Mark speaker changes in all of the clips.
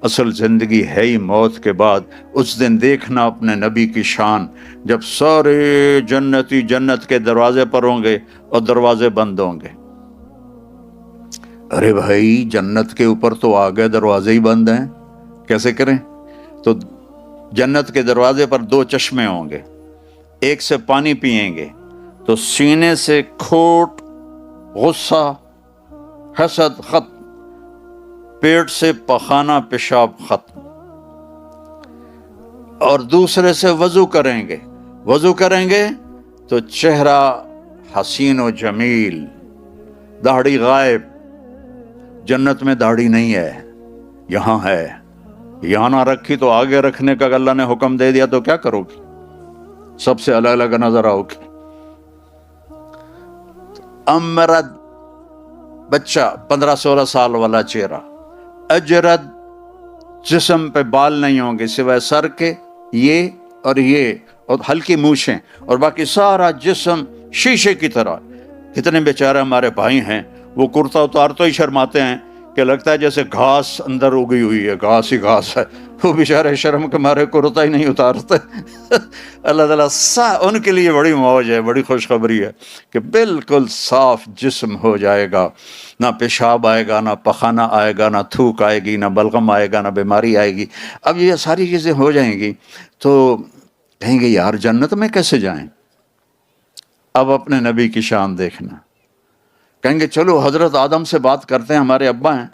Speaker 1: اصل زندگی ہے ہی موت کے بعد۔ اس دن دیکھنا اپنے نبی کی شان، جب سارے جنتی جنت کے دروازے پر ہوں گے اور دروازے بند ہوں گے۔ ارے بھائی جنت کے اوپر تو آگے دروازے ہی بند ہیں، کیسے کریں؟ تو جنت کے دروازے پر 2 چشمے ہوں گے، ایک سے پانی پئیں گے تو سینے سے کھوٹ، غصہ، حسد ختم، پیٹ سے پخانہ پیشاب ختم۔ اور دوسرے سے وضو کریں گے، وضو کریں گے تو چہرہ حسین و جمیل، داڑھی غائب۔ جنت میں داڑھی نہیں ہے، یہاں ہے۔ یہاں نہ رکھی تو آگے رکھنے کا اللہ نے حکم دے دیا تو کیا کرو گی؟ سب سے الگ الگ نظر آؤ گی۔ امرد بچہ 15-16 سال والا چہرہ، اجرد جسم پہ بال نہیں ہوں گے سوائے سر کے، یہ اور ہلکی مونچھیں، اور باقی سارا جسم شیشے کی طرح۔ کتنے بیچارے ہمارے بھائی ہیں، وہ کرتا اتار تو ہی شرماتے ہیں کہ لگتا ہے جیسے گھاس اندر اگی ہوئی ہے، گھاس ہی گھاس ہے۔ وہ بیچارے شرم کے مارے کرتا ہی نہیں اتارتے۔ اللہ تعالیٰ ان کے لیے بڑی موج ہے، بڑی خوشخبری ہے کہ بالکل صاف جسم ہو جائے گا، نہ پیشاب آئے گا، نہ پخانہ آئے گا، نہ تھوک آئے گی، نہ بلغم آئے گا، نہ بیماری آئے گی۔ اب یہ ساری چیزیں ہو جائیں گی تو کہیں گے یار جنت میں کیسے جائیں؟ اب اپنے نبی کی شان دیکھنا، کہیں گے چلو حضرت آدم سے بات کرتے ہیں، ہمارے ابا ہیں،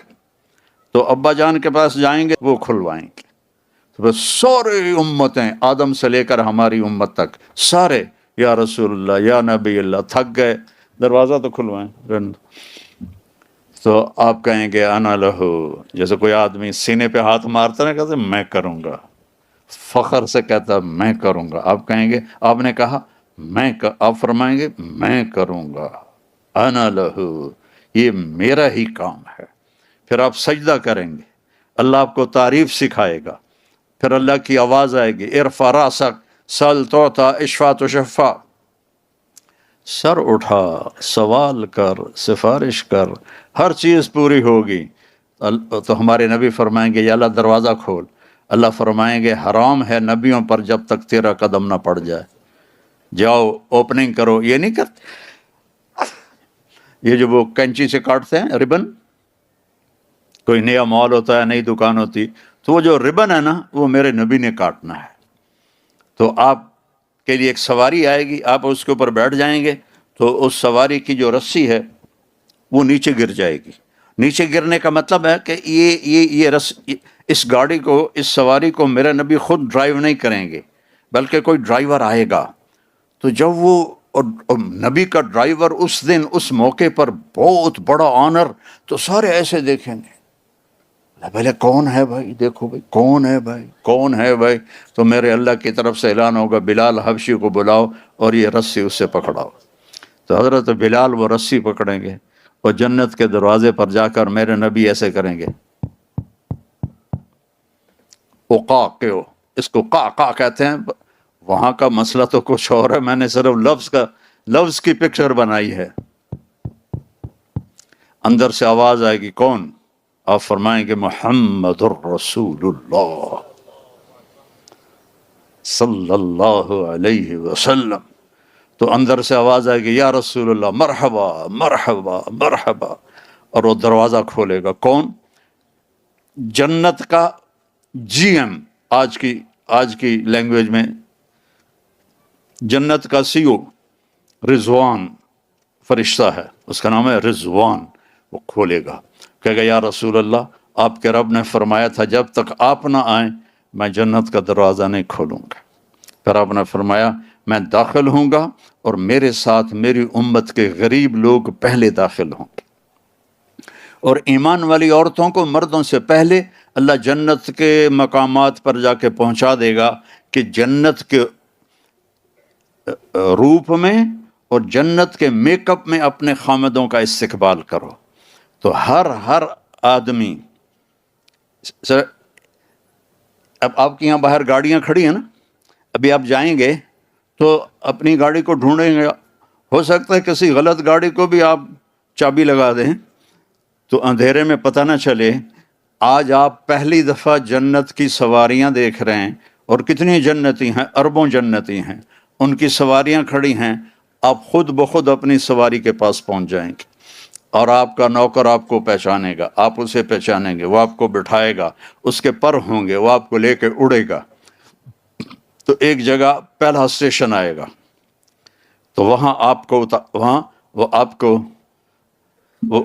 Speaker 1: تو ابا جان کے پاس جائیں گے، وہ کھلوائیں گے۔ تو بس سارے امتیں آدم سے لے کر ہماری امت تک سارے یا رسول اللہ یا نبی اللہ تھک گئے، دروازہ تو کھلوائیں۔ تو آپ کہیں گے انا لہو، جیسے کوئی آدمی سینے پہ ہاتھ مارتا ہے، کہتے میں کروں گا، فخر سے کہتا میں کروں گا۔ آپ کہیں گے آپ نے کہا آپ فرمائیں گے میں کروں گا، انا لہو، یہ میرا ہی کام ہے۔ پھر آپ سجدہ کریں گے، اللہ آپ کو تعریف سکھائے گا، پھر اللہ کی آواز آئے گی ارفع راسک سل تعطی اشفع تشفع، سر اٹھا سوال کر سفارش کر، ہر چیز پوری ہوگی۔ تو ہمارے نبی فرمائیں گے یا اللہ دروازہ کھول۔ اللہ فرمائیں گے حرام ہے نبیوں پر جب تک تیرا قدم نہ پڑ جائے، جاؤ اوپننگ کرو۔ یہ نہیں کرتے، یہ جو وہ کینچی سے کاٹتے ہیں ربن، کوئی نیا مال ہوتا ہے، نئی دکان ہوتی، تو وہ جو ربن ہے نا وہ میرے نبی نے کاٹنا ہے۔ تو آپ کے لیے ایک سواری آئے گی، آپ اس کے اوپر بیٹھ جائیں گے تو اس سواری کی جو رسی ہے وہ نیچے گر جائے گی۔ نیچے گرنے کا مطلب ہے کہ اس گاڑی کو، اس سواری کو میرے نبی خود ڈرائیو نہیں کریں گے، بلکہ کوئی ڈرائیور آئے گا۔ تو جب وہ اور نبی کا ڈرائیور اس دن اس موقع پر بہت بڑا آنر، تو سارے ایسے دیکھیں گے پہلے کون ہے بھائی، دیکھو بھائی کون ہے بھائی، کون ہے بھائی؟ تو میرے اللہ کی طرف سے اعلان ہوگا بلال حبشی کو بلاؤ اور یہ رسی اس سے پکڑاؤ۔ تو حضرت بلال وہ رسی پکڑیں گے اور جنت کے دروازے پر جا کر میرے نبی ایسے کریں گے، اوقاقو، اس کو قعقع کہتے ہیں۔ وہاں کا مسئلہ تو کچھ اور ہے، میں نے صرف لفظ کی پکچر بنائی ہے۔ اندر سے آواز آئے گی کون؟ آپ فرمائیں گے محمد الرسول اللہ صلی اللہ علیہ وسلم۔ تو اندر سے آواز آئے گی یا رسول اللہ مرحبا مرحبا مرحبا، اور وہ دروازہ کھولے گا کون؟ جنت کا جی ایم، آج کی لینگویج میں جنت کا سی او رضوان فرشتہ ہے، اس کا نام ہے رضوان۔ وہ کھولے گا، کہے گا یا رسول اللہ آپ کے رب نے فرمایا تھا جب تک آپ نہ آئیں میں جنت کا دروازہ نہیں کھولوں گا۔ پھر آپ نے فرمایا میں داخل ہوں گا اور میرے ساتھ میری امت کے غریب لوگ پہلے داخل ہوں گے، اور ایمان والی عورتوں کو مردوں سے پہلے اللہ جنت کے مقامات پر جا کے پہنچا دے گا کہ جنت کے روپ میں اور جنت کے میک اپ میں اپنے خامدوں کا استقبال کرو۔ تو ہر آدمی، سر اب آپ کے یہاں باہر گاڑیاں کھڑی ہیں نا، ابھی آپ جائیں گے تو اپنی گاڑی کو ڈھونڈیں گے، ہو سکتا ہے کسی غلط گاڑی کو بھی آپ چابی لگا دیں تو اندھیرے میں پتہ نہ چلے آج آپ پہلی دفعہ جنت کی سواریاں دیکھ رہے ہیں، اور کتنی جنتی ہیں، اربوں جنتی ہیں، ان کی سواریاں کھڑی ہیں، آپ خود بخود اپنی سواری کے پاس پہنچ جائیں گے، اور آپ کا نوکر آپ کو پہچانے گا، آپ اسے پہچانیں گے، وہ آپ کو بٹھائے گا، اس کے پر ہوں گے، وہ آپ کو لے کے اڑے گا، تو ایک جگہ پہلا اسٹیشن آئے گا، تو وہاں آپ کو وہاں وہ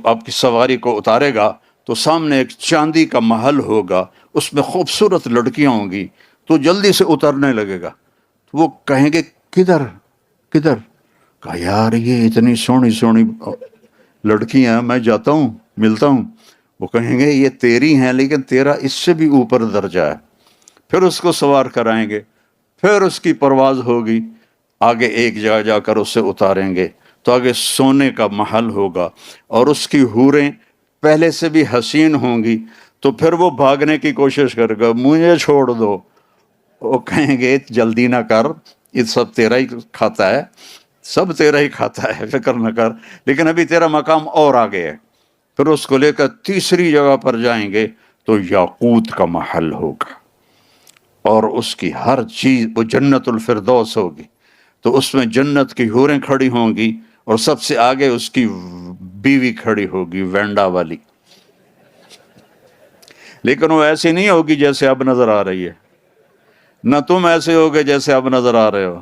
Speaker 1: آپ کی سواری کو اتارے گا، تو سامنے ایک چاندی کا محل ہوگا، اس میں خوبصورت لڑکیاں ہوں گی، تو جلدی سے اترنے لگے گا، تو وہ کہیں گے کدھر کدھر؟ کہا یار یہ اتنی سونی سونی لڑکیاں، میں جاتا ہوں ملتا ہوں، وہ کہیں گے یہ تیری ہیں لیکن تیرا اس سے بھی اوپر درجہ ہے، پھر اس کو سوار کرائیں گے، پھر اس کی پرواز ہوگی، آگے ایک جگہ جا کر اسے اتاریں گے، تو آگے سونے کا محل ہوگا، اور اس کی حوریں پہلے سے بھی حسین ہوں گی، تو پھر وہ بھاگنے کی کوشش کرے گا، مجھے چھوڑ دو، وہ کہیں گے جلدی نہ کر، یہ سب تیرا ہی کھاتا ہے، سب تیرا ہی کھاتا ہے، فکر نہ کر، لیکن ابھی تیرا مقام اور آگے ہے، پھر اس کو لے کر تیسری جگہ پر جائیں گے، تو یاقوت کا محل ہوگا، اور اس کی ہر چیز وہ جنت الفردوس ہوگی، تو اس میں جنت کی حوریں کھڑی ہوں گی، اور سب سے آگے اس کی بیوی کھڑی ہوگی وینڈا والی، لیکن وہ ایسی نہیں ہوگی جیسے اب نظر آ رہی ہے، نہ تم ایسے ہوگے جیسے اب نظر آ رہے ہو،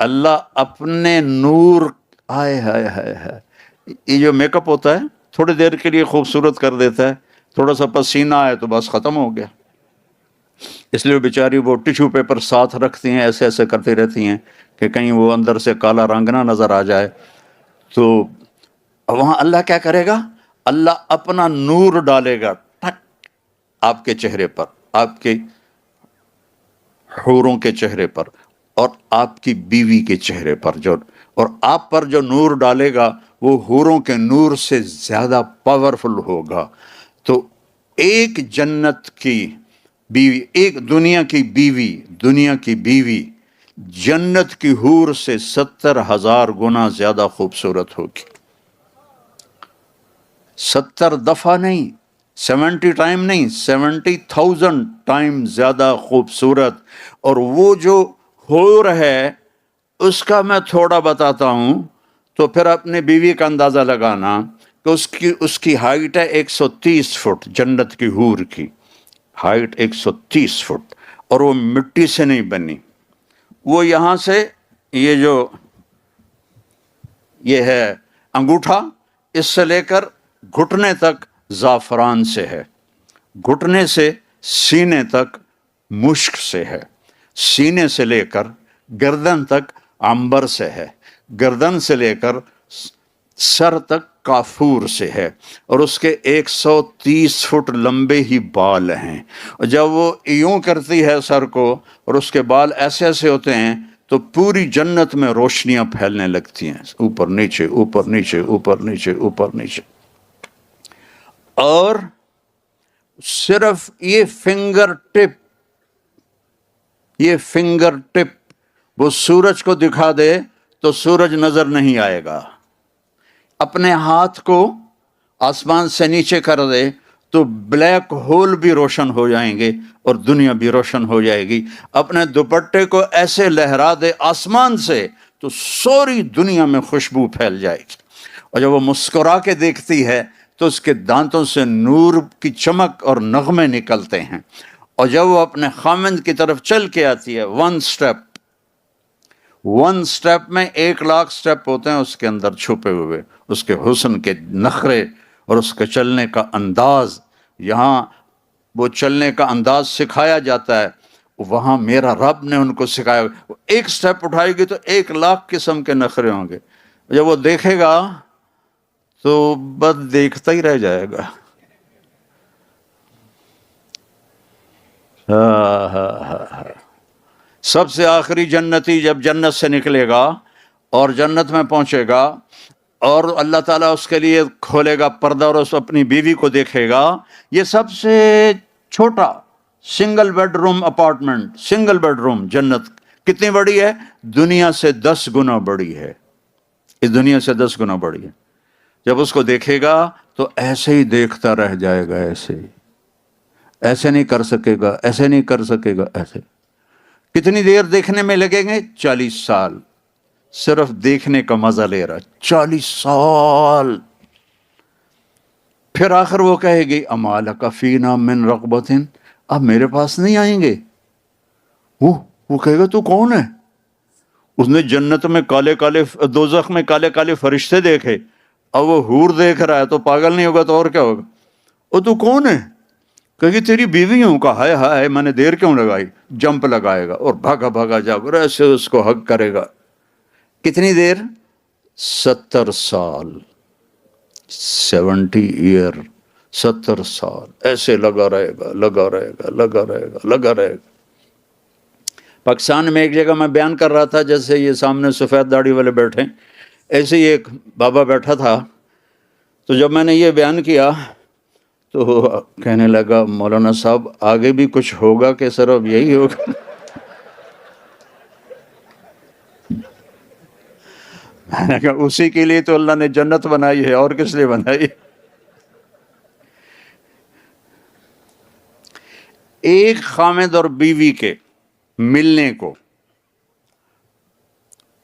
Speaker 1: اللہ اپنے نور، ہائے ہائے ہائے ہائے، یہ جو میک اپ ہوتا ہے تھوڑی دیر کے لیے خوبصورت کر دیتا ہے، تھوڑا سا پسینہ آئے تو بس ختم ہو گیا، اس لیے بیچاری وہ ٹیشو پیپر ساتھ رکھتی ہیں، ایسے ایسے کرتی رہتی ہیں کہ کہیں وہ اندر سے کالا رنگ نہ نظر آ جائے، تو وہاں اللہ کیا کرے گا؟ اللہ اپنا نور ڈالے گا ٹھک آپ کے چہرے پر، آپ کے حوروں کے چہرے پر، اور آپ کی بیوی کے چہرے پر، اور آپ پر جو نور ڈالے گا وہ حوروں کے نور سے زیادہ پاورفل ہوگا، تو ایک جنت کی بیوی، ایک دنیا کی بیوی جنت کی حور سے 70,000 گنا زیادہ خوبصورت ہوگی، 70 دفعہ نہیں، 70 ٹائم نہیں، 70,000 ٹائم زیادہ خوبصورت، اور وہ جو حور ہے اس کا میں تھوڑا بتاتا ہوں، تو پھر اپنے بیوی کا اندازہ لگانا کہ اس کی ہائٹ ہے 130 فٹ، جنت کی حور کی ہائٹ 130 فٹ، اور وہ مٹی سے نہیں بنی، وہ یہاں سے یہ ہے انگوٹھا، اس سے لے کر گھٹنے تک زعفران سے ہے، گھٹنے سے سینے تک مشک سے ہے، سینے سے لے کر گردن تک عنبر سے ہے، گردن سے لے کر سر تک کافور سے ہے، اور اس کے 130 فٹ لمبے ہی بال ہیں، اور جب وہ یوں کرتی ہے سر کو اور اس کے بال ایسے ایسے ہوتے ہیں تو پوری جنت میں روشنیاں پھیلنے لگتی ہیں، اوپر نیچے اوپر نیچے اوپر نیچے اوپر نیچے، اور صرف یہ فنگر ٹپ وہ سورج کو دکھا دے تو سورج نظر نہیں آئے گا، اپنے ہاتھ کو آسمان سے نیچے کر دے تو بلیک ہول بھی روشن ہو جائیں گے اور دنیا بھی روشن ہو جائے گی، اپنے دوپٹے کو ایسے لہرا دے آسمان سے تو ساری دنیا میں خوشبو پھیل جائے گی، اور جب وہ مسکرا کے دیکھتی ہے تو اس کے دانتوں سے نور کی چمک اور نغمے نکلتے ہیں، اور جب وہ اپنے خامند کی طرف چل کے آتی ہے، ون سٹیپ میں 1,00,000 سٹیپ ہوتے ہیں اس کے اندر چھپے ہوئے، اس کے حسن کے نخرے اور اس کے چلنے کا انداز، یہاں وہ چلنے کا انداز سکھایا جاتا ہے، وہاں میرا رب نے ان کو سکھایا، ایک سٹیپ اٹھائے گی تو 1,00,000 قسم کے نخرے ہوں گے، جب وہ دیکھے گا تو بس دیکھتا ہی رہ جائے گا۔ سب سے آخری جنتی جب جنت سے نکلے گا اور جنت میں پہنچے گا اور اللہ تعالیٰ اس کے لیے کھولے گا پردہ اور اس اپنی بیوی کو دیکھے گا، یہ سب سے چھوٹا single bed room apartment, single bed room جنت کتنی بڑی ہے؟ دنیا سے 10 گنا بڑی ہے، اس دنیا سے 10 گنا بڑی ہے، جب اس کو دیکھے گا تو ایسے ہی دیکھتا رہ جائے گا، ایسے ہی ایسے نہیں کر سکے گا، ایسے نہیں کر سکے گا، ایسے. کتنی دیر دیکھنے میں لگیں گے؟ 40 سال. صرف دیکھنے کا مزہ لے رہا، 40 سال. پھر آخر وہ کہے گی اما لک فینا من رغبۃ، اب میرے پاس نہیں آئیں گے. وہ کہے گا تو کون ہے؟ اس نے جنت میں کالے کالے، دوزخ میں کالے کالے فرشتے دیکھے، اب وہ حور دیکھ رہا ہے تو پاگل نہیں ہوگا تو اور کیا ہوگا؟ وہ تو کون ہے؟ کہ تیری بیوی ہوں. کہا ہائے ہائے میں نے دیر کیوں لگائی. جمپ لگائے گا اور بھاگا بھاگا جاؤ، ایسے اس کو حق کرے گا. کتنی دیر؟ 70 سال، 70 ایئر، 70 سال ایسے لگا رہے گا، لگا رہے گا، لگا رہے گا، لگا رہے گا. پاکستان میں ایک جگہ میں بیان کر رہا تھا، جیسے یہ سامنے سفید داڑھی والے بیٹھے، ایسے ہی ایک بابا بیٹھا تھا. تو جب میں نے یہ بیان کیا تو کہنے لگا مولانا صاحب آگے بھی کچھ ہوگا کہ صرف یہی ہوگا؟ میں نے کہا اسی کے لیے تو اللہ نے جنت بنائی ہے، اور کس لیے بنائی؟ ایک خامد اور بیوی کے ملنے کو،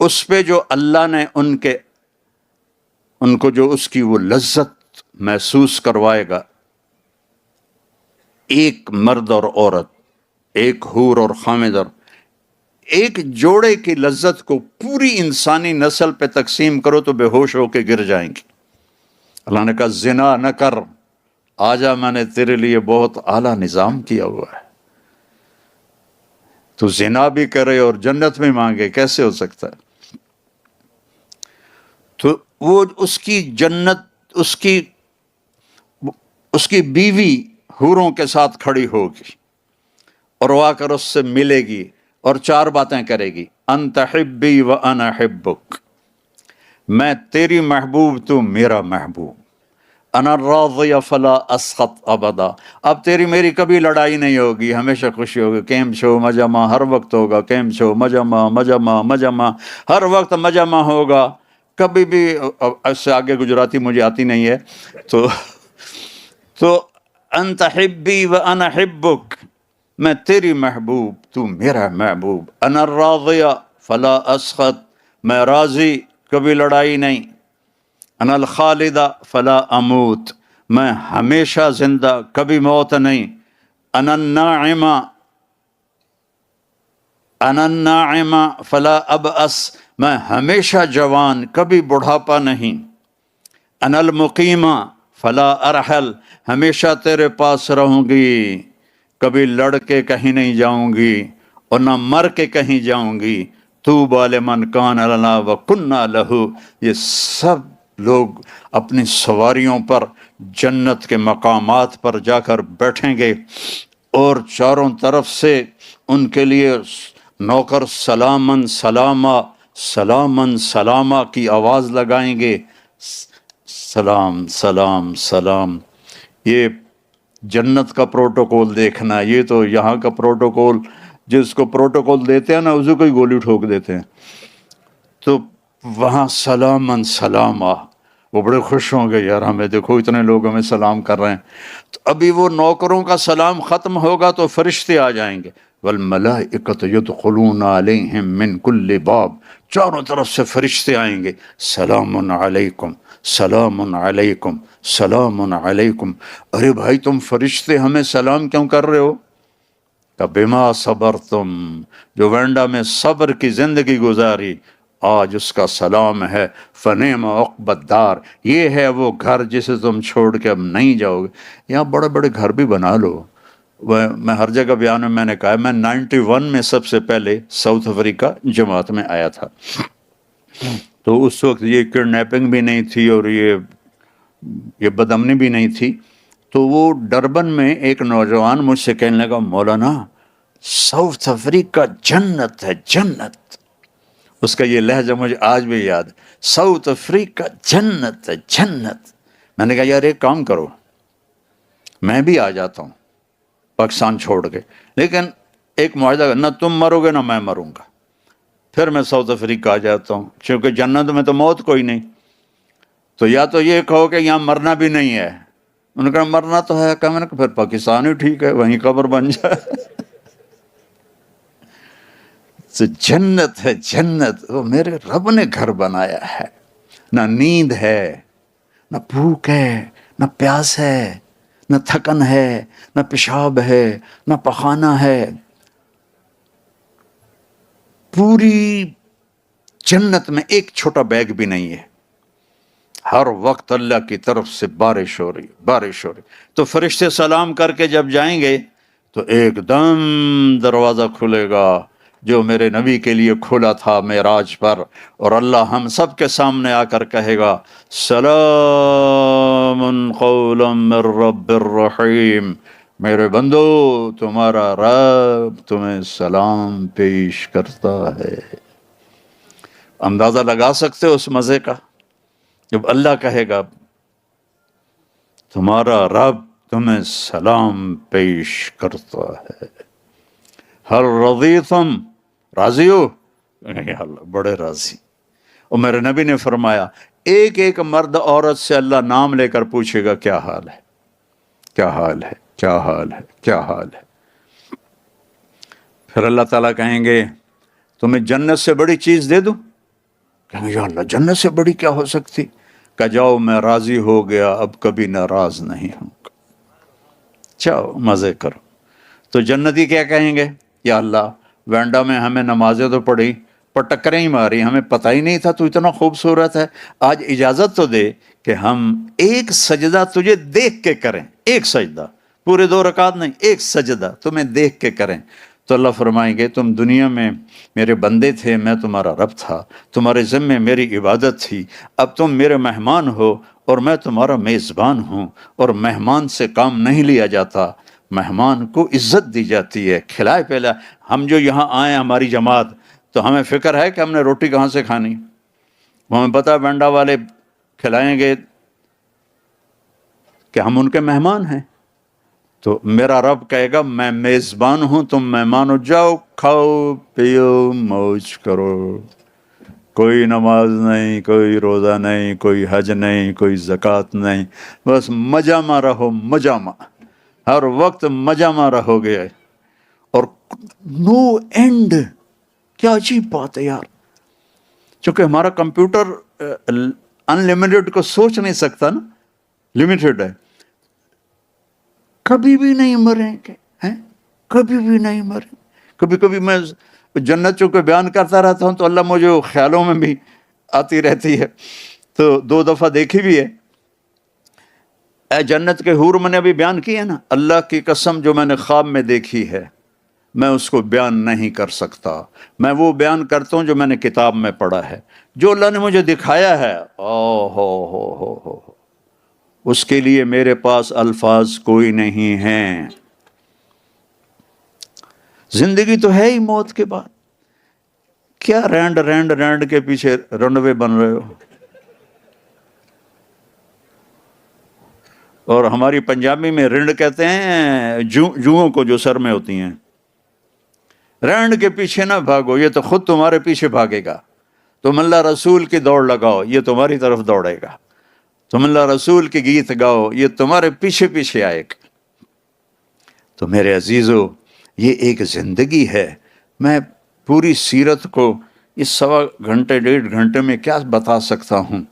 Speaker 1: اس پہ جو اللہ نے ان کو جو اس کی وہ لذت محسوس کروائے گا، ایک مرد اور عورت، ایک حور اور خامد، اور ایک جوڑے کی لذت کو پوری انسانی نسل پہ تقسیم کرو تو بے ہوش ہو کے گر جائیں گے. اللہ نے کہا زنا نہ کر، آجا میں نے تیرے لیے بہت اعلیٰ نظام کیا ہوا ہے. تو زنا بھی کرے اور جنت میں مانگے، کیسے ہو سکتا ہے؟ تو وہ اس کی جنت، اس کی بیوی حوروں کے ساتھ کھڑی ہوگی اور وہ آ کر اس سے ملے گی اور 4 باتیں کرے گی. انت حبی و انا حبک، میں تیری محبوب تو میرا محبوب. انا راضی فلا اسخط ابدا، اب تیری میری کبھی لڑائی نہیں ہوگی، ہمیشہ خوشی ہوگی. کیم شو مجمع ہر وقت ہوگا، کیم شو مجمع مجمع مجمع ہر وقت مجمع ہوگا. کبھی بھی، اس سے آگے گجراتی مجھے آتی نہیں ہے، تو انت حبی و انا حبک، میں تیری محبوب تو میرا محبوب. انا راضیہ فلا اسخط، میں راضی کبھی لڑائی نہیں. انا الخالدہ فلا اموت، میں ہمیشہ زندہ کبھی موت نہیں. انا الناعمہ فلا ابأس، میں ہمیشہ جوان کبھی بڑھاپا نہیں. انا المقیمہ فلا ارحل، ہمیشہ تیرے پاس رہوں گی، کبھی لڑ کے کہیں نہیں جاؤں گی اور نہ مر کے کہیں جاؤں گی. طوبی لمن کان لنا وکنا لہ، یہ سب لوگ اپنی سواریوں پر جنت کے مقامات پر جا کر بیٹھیں گے اور چاروں طرف سے ان کے لیے نوکر سلامن سلامہ سلامن سلامہ کی آواز لگائیں گے. سلام سلام سلام. یہ جنت کا پروٹوکول دیکھنا، یہ تو یہاں کا پروٹوکول، جس کو پروٹوکول دیتے ہیں نا اسی کو ہی گولی ٹھوک دیتے ہیں. تو وہاں سلامن سلامہ، وہ بڑے خوش ہوں گے، یار ہمیں دیکھو اتنے لوگ ہمیں سلام کر رہے ہیں. تو ابھی وہ نوکروں کا سلام ختم ہوگا تو فرشتے آ جائیں گے. والملائکۃ یدخلون علیہم من کل باب، چاروں طرف سے فرشتے آئیں گے. سلام علیکم سلام علیکم سلام علیکم. ارے بھائی تم فرشتے ہمیں سلام کیوں کر رہے ہو؟ کہ بما صبرتم، جو وینڈا میں صبر کی زندگی گزاری، آج اس کا سلام ہے. فنعم عقبی الدار، یہ ہے وہ گھر جسے تم چھوڑ کے اب نہیں جاؤ گے. یہاں بڑے بڑے گھر بھی بنا لو. میں ہر جگہ بیان میں نے کہا ہے، میں 91 میں سب سے پہلے ساؤتھ افریقہ جماعت میں آیا تھا. تو اس وقت یہ کڈنیپنگ بھی نہیں تھی اور یہ بدامنی بھی نہیں تھی. تو وہ ڈربن میں ایک نوجوان مجھ سے کہنے لگا مولانا ساؤتھ افریقہ جنت ہے، جنت. اس کا یہ لہجہ مجھے آج بھی یاد ہے، ساؤتھ افریقہ جنت ہے، جنت. میں نے کہا یار ایک کام کرو، میں بھی آ جاتا ہوں پاکستان چھوڑ کے، لیکن ایک معاہدہ، نہ تم مرو گے نہ میں مروں گا. پھر میں ساؤتھ افریقہ آ جاتا ہوں، چونکہ جنت میں تو موت کوئی نہیں. تو یا تو یہ کہو کہ یہاں مرنا بھی نہیں ہے، انہوں نے کہا مرنا تو ہے، کہا میں نے کہا پھر پاکستان ہی ٹھیک ہے، وہیں قبر بن جائے۔ تو جنت ہے، جنت وہ میرے رب نے گھر بنایا ہے، نہ نیند ہے، نہ بھوک ہے، نہ پیاس ہے، نہ تھکن ہے، نہ پیشاب ہے، نہ پخانہ ہے۔ پوری جنت میں ایک چھوٹا بیگ بھی نہیں ہے، ہر وقت اللہ کی طرف سے بارش ہو رہی، بارش ہو رہی۔ تو فرشتے سلام کر کے جب جائیں گے تو ایک دم دروازہ کھلے گا جو میرے نبی کے لیے کھلا تھا معراج پر، اور اللہ ہم سب کے سامنے آ کر کہے گا سلام قولا من رب الرحیم، میرے بندو تمہارا رب تمہیں سلام پیش کرتا ہے۔ اندازہ لگا سکتے ہو اس مزے کا؟ جب اللہ کہے گا تمہارا رب تمہیں سلام پیش کرتا ہے، ہر رضیتم، راضی ہو؟ یا اللہ بڑے راضی۔ اور میرے نبی نے فرمایا ایک ایک مرد عورت سے اللہ نام لے کر پوچھے گا کیا حال ہے، کیا حال ہے، کیا حال ہے، کیا حال ہے۔ پھر اللہ تعالیٰ کہیں گے تمہیں جنت سے بڑی چیز دے دوں؟ کہیں گے یا اللہ جنت سے بڑی کیا ہو سکتی؟ کہ جاؤ میں راضی ہو گیا، اب کبھی ناراض نہیں ہوں گا، جاؤ مزے کرو۔ تو جنتی کیا کہیں گے؟ یا اللہ وینڈا میں ہمیں نمازیں تو پڑھی پر ٹکریں ہی ماری، ہمیں پتہ ہی نہیں تھا تو اتنا خوبصورت ہے، آج اجازت تو دے کہ ہم ایک سجدہ تجھے دیکھ کے کریں، ایک سجدہ، پورے 2 رکعت نہیں، ایک سجدہ تمہیں دیکھ کے کریں۔ تو اللہ فرمائیں گے تم دنیا میں میرے بندے تھے، میں تمہارا رب تھا، تمہارے ذمے میری عبادت تھی، اب تم میرے مہمان ہو اور میں تمہارا میزبان ہوں، اور مہمان سے کام نہیں لیا جاتا، مہمان کو عزت دی جاتی ہے، کھلائے پہلا۔ ہم جو یہاں آئے ہماری جماعت، تو ہمیں فکر ہے کہ ہم نے روٹی کہاں سے کھانی، ہمیں پتہ ہے بنڈا والے کھلائیں گے کہ ہم ان کے مہمان ہیں۔ تو میرا رب کہے گا میں میزبان ہوں، تم مہمان ہو، جاؤ کھاؤ پیو موج کرو، کوئی نماز نہیں، کوئی روزہ نہیں، کوئی حج نہیں، کوئی زکوٰۃ نہیں، بس مجامع رہو، مجامع، ہر وقت مجامع رہو گے، اور نو اینڈ۔ کیا عجیب بات ہے یار، چونکہ ہمارا کمپیوٹر ان لمیٹڈ کو سوچ نہیں سکتا نا، لمیٹڈ ہے، کبھی بھی نہیں مریں گے، ہیں کبھی بھی نہیں مریں۔ کبھی کبھی میں جنت چونکہ بیان کرتا رہتا ہوں تو اللہ مجھے خیالوں میں بھی آتی رہتی ہے، تو 2 دفعہ دیکھی بھی ہے۔ اے جنت کے حور میں نے ابھی بیان کی ہے نا، اللہ کی قسم جو میں نے خواب میں دیکھی ہے میں اس کو بیان نہیں کر سکتا، میں وہ بیان کرتا ہوں جو میں نے کتاب میں پڑھا ہے، جو اللہ نے مجھے دکھایا ہے، او ہو، اس کے لیے میرے پاس الفاظ کوئی نہیں ہیں۔ زندگی تو ہے ہی موت کے بعد، کیا رینڈ رینڈ رینڈ کے پیچھے رنوے بن رہے ہو؟ اور ہماری پنجابی میں رنڈ کہتے ہیں جوؤں کو جو سر میں ہوتی ہیں۔ رینڈ کے پیچھے نہ بھاگو، یہ تو خود تمہارے پیچھے بھاگے گا۔ تم اللہ رسول کی دوڑ لگاؤ، یہ تمہاری طرف دوڑے گا۔ تم اللہ رسول کے گیت گاؤ، یہ تمہارے پیچھے پیچھے آئے گا۔ تو میرے عزیزو یہ ایک زندگی ہے، میں پوری سیرت کو اس 1.25 گھنٹے 1.5 گھنٹے میں کیا بتا سکتا ہوں۔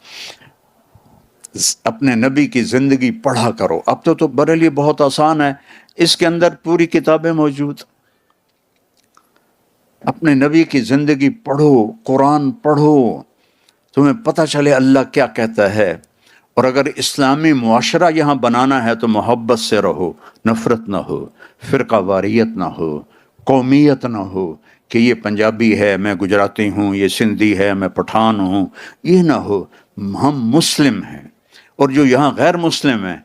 Speaker 1: اپنے نبی کی زندگی پڑھا کرو، اب تو میرے لیے بہت آسان ہے، اس کے اندر پوری کتابیں موجود۔ اپنے نبی کی زندگی پڑھو، قرآن پڑھو، تمہیں پتہ چلے اللہ کیا کہتا ہے۔ اور اگر اسلامی معاشرہ یہاں بنانا ہے تو محبت سے رہو، نفرت نہ ہو، فرقہ واریت نہ ہو، قومیت نہ ہو کہ یہ پنجابی ہے میں گجراتی ہوں، یہ سندھی ہے میں پٹھان ہوں، یہ نہ ہو۔ ہم مسلم ہیں، اور جو یہاں غیر مسلم ہیں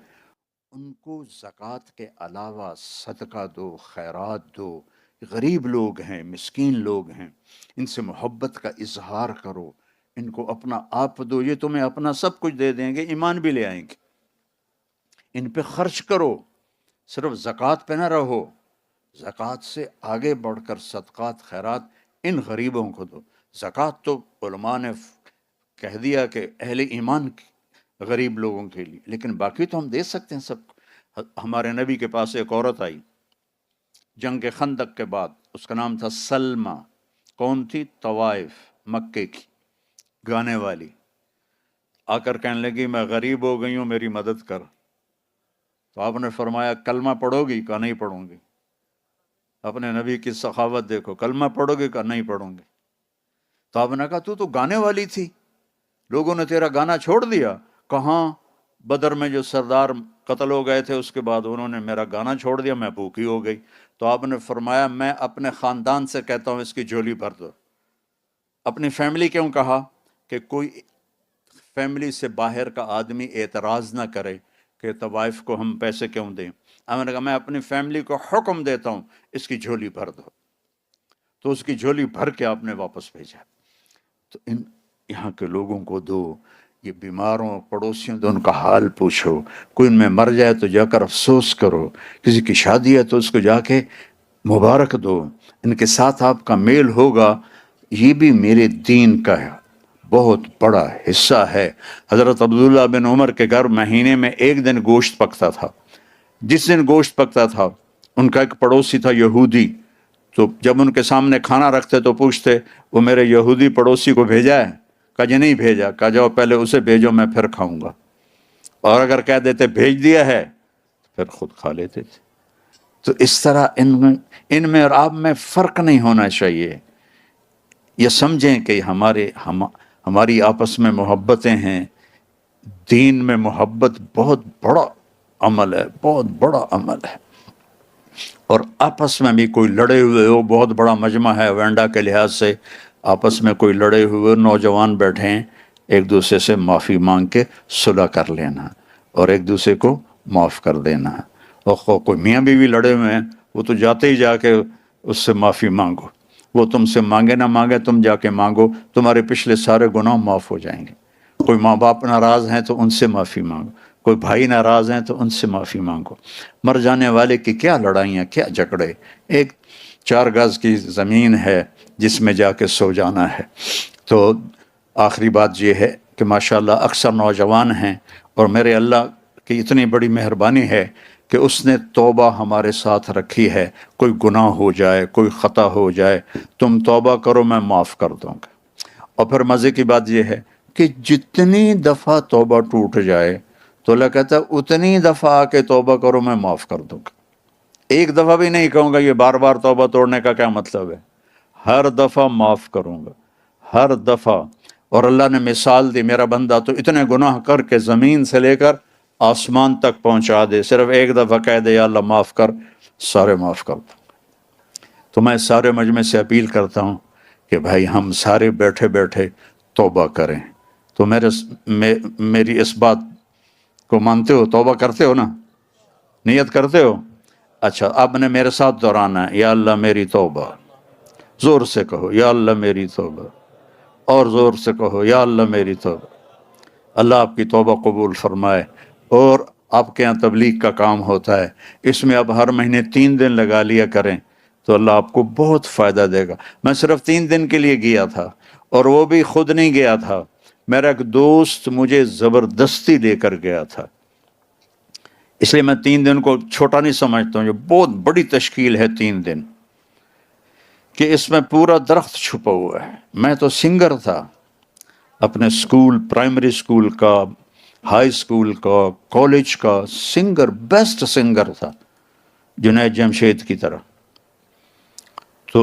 Speaker 1: ان کو زکوٰۃ کے علاوہ صدقہ دو، خیرات دو، غریب لوگ ہیں، مسکین لوگ ہیں، ان سے محبت کا اظہار کرو، ان کو اپنا آپ دو، یہ تمہیں اپنا سب کچھ دے دیں گے، ایمان بھی لے آئیں گے۔ ان پہ خرچ کرو، صرف زکوٰۃ پہ نہ رہو، زکوٰۃ سے آگے بڑھ کر صدقات خیرات ان غریبوں کو دو۔ زکوٰۃ تو علماء نے کہہ دیا کہ اہل ایمان غریب لوگوں کے لیے، لیکن باقی تو ہم دے سکتے ہیں سب کو۔ ہمارے نبی کے پاس ایک عورت آئی جنگ خندق کے بعد، اس کا نام تھا سلمہ۔ کون تھی؟ طوائف، مکے کی گانے والی۔ آ کر کہنے لگی میں غریب ہو گئی ہوں، میری مدد کر۔ تو آپ نے فرمایا کلمہ پڑھو گی؟ کہا نہیں پڑھوں گی۔ اپنے نبی کی سخاوت دیکھو، کلمہ پڑھو گے؟ کہا نہیں پڑھوں گی۔ تو آپ نے کہا تو گانے والی تھی، لوگوں نے تیرا گانا چھوڑ دیا۔ کہاں؟ بدر میں جو سردار قتل ہو گئے تھے اس کے بعد انہوں نے میرا گانا چھوڑ دیا، میں بھوکی ہو گئی۔ تو آپ نے فرمایا میں اپنے خاندان سے کہتا ہوں اس کی جھولی بھر دو۔ اپنی فیملی کیوں کہا؟ کہ کوئی فیملی سے باہر کا آدمی اعتراض نہ کرے کہ طوائف کو ہم پیسے کیوں دیں۔ میں نے کہا میں اپنی فیملی کو حکم دیتا ہوں اس کی جھولی بھر دو۔ تو اس کی جھولی بھر کے آپ نے واپس بھیجا۔ تو یہاں کے لوگوں کو دو، یہ بیماروں پڑوسیوں تو ان کا حال پوچھو، کوئی ان میں مر جائے تو جا کر افسوس کرو، کسی کی شادی ہے تو اس کو جا کے مبارک دو، ان کے ساتھ آپ کا میل ہوگا۔ یہ بھی میرے دین کا بہت بڑا حصہ ہے۔ حضرت عبداللہ بن عمر کے گھر مہینے میں ایک دن گوشت پکتا تھا۔ جس دن گوشت پکتا تھا ان کا ایک پڑوسی تھا یہودی، تو جب ان کے سامنے کھانا رکھتے تو پوچھتے وہ میرے یہودی پڑوسی کو بھیجا ہے؟ کہا جی نہیں بھیجا۔ کہا جاؤ پہلے اسے بھیجو، میں پھر کھاؤں گا۔ اور اگر کہہ دیتے بھیج دیا ہے پھر خود کھا لیتے تھے۔ تو اس طرح ان میں اور آپ میں فرق نہیں ہونا چاہیے۔ یہ سمجھیں کہ ہماری آپس میں محبتیں ہیں۔ دین میں محبت بہت بڑا عمل ہے، بہت بڑا عمل ہے۔ اور آپس میں بھی کوئی لڑے ہوئے ہو، بہت بڑا مجمع ہے وینڈا کے لحاظ سے، آپس میں کوئی لڑے ہوئے نوجوان بیٹھے ہیں، ایک دوسرے سے معافی مانگ کے صلح کر لینا اور ایک دوسرے کو معاف کر دینا۔ اور کوئی میاں بیوی لڑے ہوئے ہیں، وہ تو جاتے ہی جا کے اس سے معافی مانگو، وہ تم سے مانگے نہ مانگے تم جا کے مانگو، تمہارے پچھلے سارے گناہ معاف ہو جائیں گے۔ کوئی ماں باپ ناراض ہیں تو ان سے معافی مانگو، کوئی بھائی ناراض ہیں تو ان سے معافی مانگو۔ مر جانے والے کی کیا لڑائیاں، کیا جھگڑے، ایک 4 گز کی زمین ہے جس میں جا کے سو جانا ہے۔ تو آخری بات یہ ہے کہ ماشاءاللہ اکثر نوجوان ہیں، اور میرے اللہ کی اتنی بڑی مہربانی ہے کہ اس نے توبہ ہمارے ساتھ رکھی ہے۔ کوئی گناہ ہو جائے، کوئی خطا ہو جائے، تم توبہ کرو میں معاف کر دوں گا۔ اور پھر مزے کی بات یہ ہے کہ جتنی دفعہ توبہ ٹوٹ جائے تو اللہ کہتا ہے اتنی دفعہ آ کے توبہ کرو میں معاف کر دوں گا۔ ایک دفعہ بھی نہیں کہوں گا یہ بار بار توبہ توڑنے کا کیا مطلب ہے، ہر دفعہ معاف کروں گا، ہر دفعہ۔ اور اللہ نے مثال دی، میرا بندہ تو اتنے گناہ کر کے زمین سے لے کر آسمان تک پہنچا دے، صرف ایک دفعہ کہہ دے یا اللہ معاف کر، سارے معاف کر دوں۔ تو میں سارے مجمع سے اپیل کرتا ہوں کہ بھائی ہم سارے بیٹھے بیٹھے توبہ کریں۔ تو میری اس بات کو مانتے ہو؟ توبہ کرتے ہو نا؟ نیت کرتے ہو؟ اچھا، اب نے میرے ساتھ دہرانا ہے، یا اللہ میری توبہ۔ زور سے کہو یا اللہ میری توبہ، اور زور سے کہو یا اللہ میری توبہ۔ اللہ آپ کی توبہ قبول فرمائے۔ اور آپ کے یہاں تبلیغ کا کام ہوتا ہے، اس میں اب ہر مہینے 3 دن لگا لیا کریں تو اللہ آپ کو بہت فائدہ دے گا۔ میں صرف 3 دن کے لیے گیا تھا، اور وہ بھی خود نہیں گیا تھا، میرا ایک دوست مجھے زبردستی لے کر گیا تھا۔ اس لیے میں 3 دن کو چھوٹا نہیں سمجھتا ہوں، یہ بہت بڑی تشکیل ہے 3 دن، کہ اس میں پورا درخت چھپا ہوا ہے۔ میں تو سنگر تھا، اپنے سکول، پرائمری سکول کا، ہائی سکول کا، کالج کا سنگر، بیسٹ سنگر تھا، جنید جمشید کی طرح۔ تو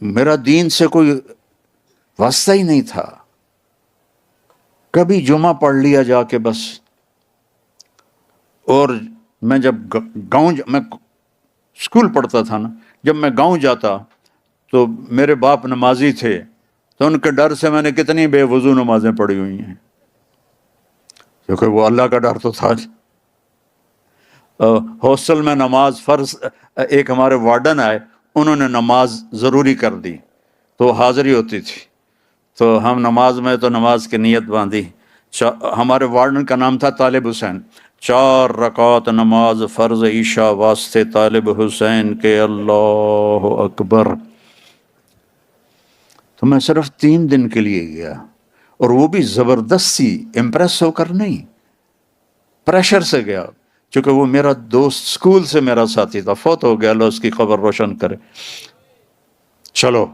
Speaker 1: میرا دین سے کوئی واسطہ ہی نہیں تھا، کبھی جمعہ پڑھ لیا جا کے بس۔ اور میں جب میں اسکول پڑھتا تھا نا، جب میں گاؤں جاتا تو میرے باپ نمازی تھے، تو ان کے ڈر سے میں نے کتنی بے وضو نمازیں پڑھی ہوئی ہیں، کیونکہ وہ اللہ کا ڈر تو تھا۔ ہاسٹل میں نماز فرض، ایک ہمارے وارڈن آئے، انہوں نے نماز ضروری کر دی تو حاضری ہوتی تھی، تو ہم نماز میں تو نماز کی نیت باندھی۔ ہمارے وارڈن کا نام تھا طالب حسین۔ 4 رکعت نماز فرض عشاء واسطے طالب حسین کے، اللہ اکبر۔ تو میں صرف 3 دن کے لیے گیا، اور وہ بھی زبردستی، امپریس ہو کر نہیں، پریشر سے گیا۔ چونکہ وہ میرا دوست اسکول سے میرا ساتھی تھا، فوت ہو گیا، اللہ اس کی قبر روشن کرے۔ چلو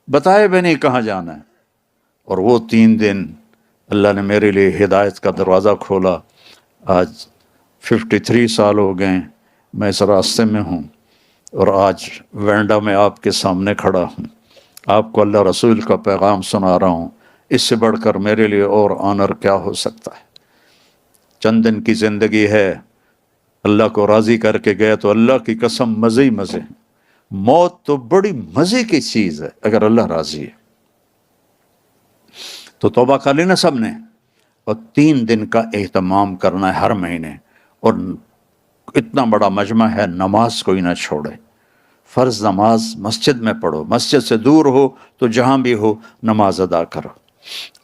Speaker 1: بتائے بھی نہیں کہاں جانا ہے، اور وہ 3 دن اللہ نے میرے لیے ہدایت کا دروازہ کھولا۔ آج 53 سال ہو گئے میں اس راستے میں ہوں، اور آج وینڈا میں آپ کے سامنے کھڑا ہوں، آپ کو اللہ رسول کا پیغام سنا رہا ہوں۔ اس سے بڑھ کر میرے لیے اور آنر کیا ہو سکتا ہے؟ چند دن کی زندگی ہے، اللہ کو راضی کر کے گئے تو اللہ کی قسم مزے ہی مزے ہیں۔ موت تو بڑی مزے کی چیز ہے اگر اللہ راضی ہے تو۔ توبہ کر لینا سب نے، اور 3 دن کا اہتمام کرنا ہے ہر مہینے، اور اتنا بڑا مجمع ہے، نماز کوئی نہ چھوڑے۔ فرض نماز مسجد میں پڑھو، مسجد سے دور ہو تو جہاں بھی ہو نماز ادا کرو،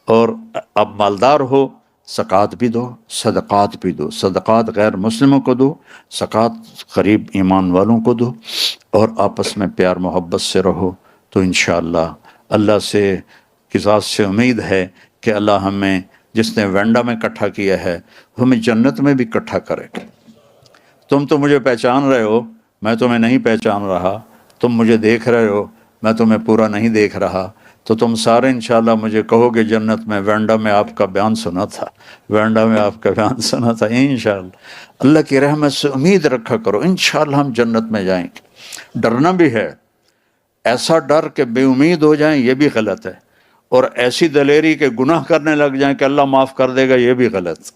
Speaker 1: اور اب مالدار ہو زکوٰۃ بھی دو، صدقات بھی دو، صدقات غیر مسلموں کو دو، زکوٰۃ قریب ایمان والوں کو دو، اور آپس میں پیار محبت سے رہو، تو انشاءاللہ اللہ سے کی ذات سے امید ہے کہ اللہ ہمیں، جس نے وینڈا میں اکٹھا کیا ہے، ہمیں جنت میں بھی اکٹھا کرے گا۔ تم تو مجھے پہچان رہے ہو، میں تمہیں نہیں پہچان رہا، تم مجھے دیکھ رہے ہو، میں تمہیں پورا نہیں دیکھ رہا، تو تم سارے انشاءاللہ مجھے کہو گے جنت میں وینڈا میں آپ کا بیان سنا تھا، وینڈا میں آپ کا بیان سنا تھا۔ انشاءاللہ اللہ کی رحمت سے امید رکھا کرو، انشاءاللہ ہم جنت میں جائیں گے۔ ڈرنا بھی ہے، ایسا ڈر کہ بے امید ہو جائیں یہ بھی غلط ہے، اور ایسی دلیری کہ گناہ کرنے لگ جائیں کہ اللہ معاف کر دے گا یہ بھی غلط۔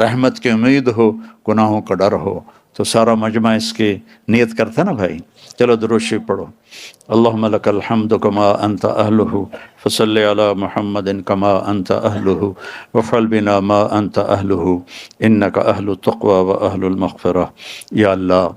Speaker 1: رحمت کی امید ہو، گناہوں کا ڈر ہو، تو سارا مجمع اس کی نیت کرتا نا بھائی۔ چلو درود شریف پڑھو۔ اللہم لک الحمد کما انت اہلہ فصلی علی محمد کما انت اہلہ وفعل بنا ما انت اہلہ انک اہل التقوی و اہل المغفرہ۔ یا اللہ،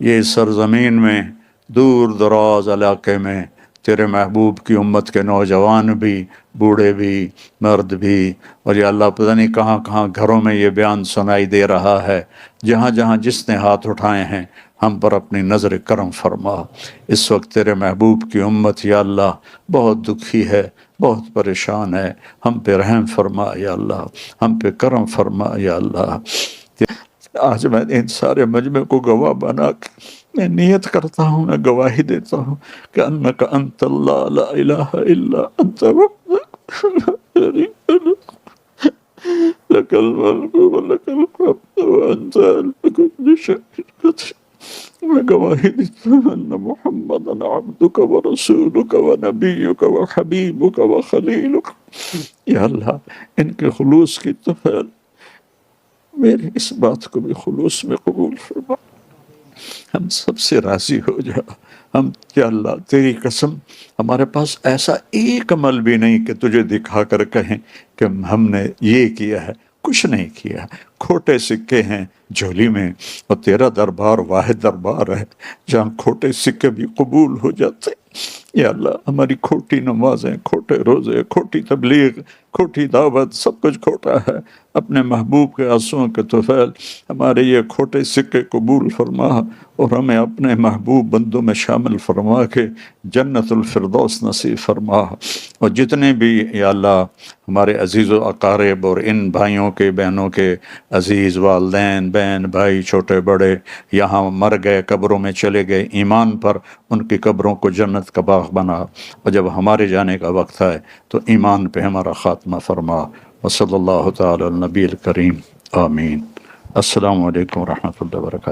Speaker 1: یہ سرزمین میں دور دراز علاقے میں تیرے محبوب کی امت کے نوجوان بھی، بوڑھے بھی، مرد بھی، اور یا اللہ پتہ نہیں کہاں کہاں گھروں میں یہ بیان سنائی دے رہا ہے، جہاں جہاں جس نے ہاتھ اٹھائے ہیں ہم پر اپنی نظر کرم فرما۔ اس وقت تیرے محبوب کی امت یا اللہ بہت دکھی ہے، بہت پریشان ہے، ہم پہ رحم فرما یا اللہ، ہم پہ کرم فرما یا اللہ۔ آج میں ان سارے مجمع کو گواہ بنا کے میں نیت کرتا ہوں، میں گواہی دیتا ہوں کہ انک انت اللہ لا الہ الا انت وحدک لا شریک لک لک الملک ولک الحمد وانت علی کل شیء قدیر۔ میں گواہی دیتا ہوں ان محمدا عبدک ورسولک ونبیک وحبیبک وخلیلک۔ یا اللہ ان کے خلوص کی طرف میری اس بات کو بھی خلوص میں قبول فرما، ہم سب سے راضی ہو جا۔ ہم یا اللہ تیری قسم ہمارے پاس ایسا ایک عمل بھی نہیں کہ تجھے دکھا کر کہیں کہ ہم نے یہ کیا ہے، کچھ نہیں کیا، کھوٹے سکے ہیں جھولی میں، اور تیرا دربار واحد دربار ہے جہاں کھوٹے سکے بھی قبول ہو جاتے۔ یا اللہ ہماری کھوٹی نمازیں، کھوٹے روزے، کھوٹی تبلیغ، کھوٹی دعوت، سب کچھ کھوٹا ہے، اپنے محبوب کے آنسوؤں کے طفیل ہمارے یہ کھوٹے سکے قبول فرما، اور ہمیں اپنے محبوب بندوں میں شامل فرما کے جنت الفردوس نصیب فرما۔ اور جتنے بھی یا اللہ ہمارے عزیز و اقارب اور ان بھائیوں کے بہنوں کے عزیز والدین، بہن بھائی، چھوٹے بڑے یہاں مر گئے، قبروں میں چلے گئے ایمان پر، ان کی قبروں کو جنت کا باغ بنا، اور جب ہمارے جانے کا وقت آئے تو ایمان پہ ہمارا خاتمہ فرما۔ وصلی اللہ تعالی علی النبی الکریم، آمین۔ السلام علیکم ورحمۃ اللہ وبرکاتہ۔